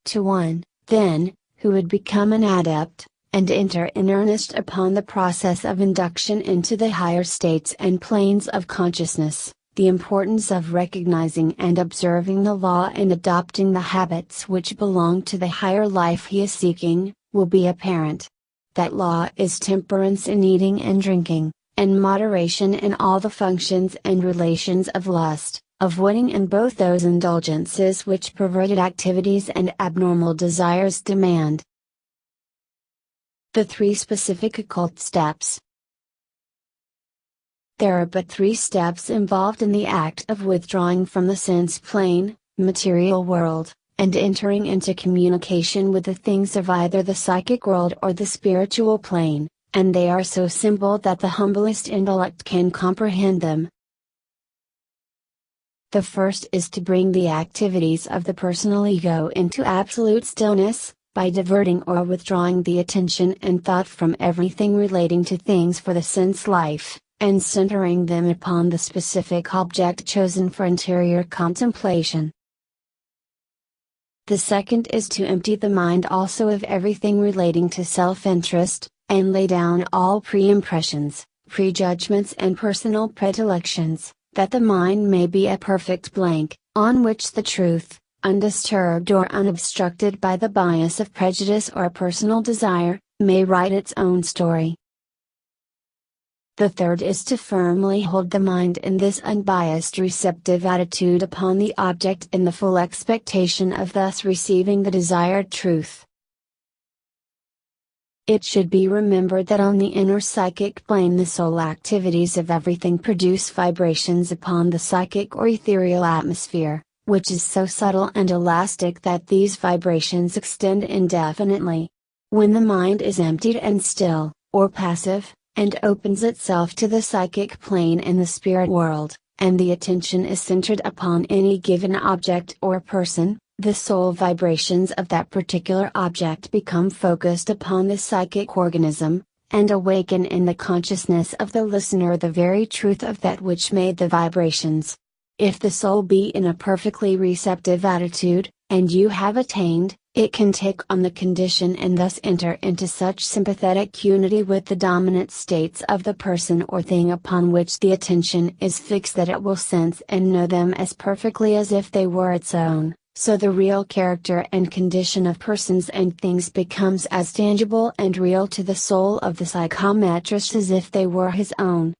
to one, then, who would become an adept, and enter in earnest upon the process of induction into the higher states and planes of consciousness. The importance of recognizing and observing the law and adopting the habits which belong to the higher life he is seeking, will be apparent. That law is temperance in eating and drinking, and moderation in all the functions and relations of lust, avoiding in both those indulgences which perverted activities and abnormal desires demand. The 3 specific occult steps. There are but 3 steps involved in the act of withdrawing from the sense plane, material world, and entering into communication with the things of either the psychic world or the spiritual plane, and they are so simple that the humblest intellect can comprehend them. The first is to bring the activities of the personal ego into absolute stillness, by diverting or withdrawing the attention and thought from everything relating to things for the sense life, and centering them upon the specific object chosen for interior contemplation. The second is to empty the mind also of everything relating to self-interest, and lay down all pre-impressions, prejudgments and personal predilections, that the mind may be a perfect blank, on which the truth, undisturbed or unobstructed by the bias of prejudice or personal desire, may write its own story. The third is to firmly hold the mind in this unbiased receptive attitude upon the object in the full expectation of thus receiving the desired truth. It should be remembered that on the inner psychic plane the soul activities of everything produce vibrations upon the psychic or ethereal atmosphere, which is so subtle and elastic that these vibrations extend indefinitely. When the mind is emptied and still, or passive, and opens itself to the psychic plane in the spirit world, and the attention is centered upon any given object or person, the soul vibrations of that particular object become focused upon the psychic organism, and awaken in the consciousness of the listener the very truth of that which made the vibrations. If the soul be in a perfectly receptive attitude, and you have attained, it can take on the condition and thus enter into such sympathetic unity with the dominant states of the person or thing upon which the attention is fixed that it will sense and know them as perfectly as if they were its own, so the real character and condition of persons and things becomes as tangible and real to the soul of the psychometrist as if they were his own.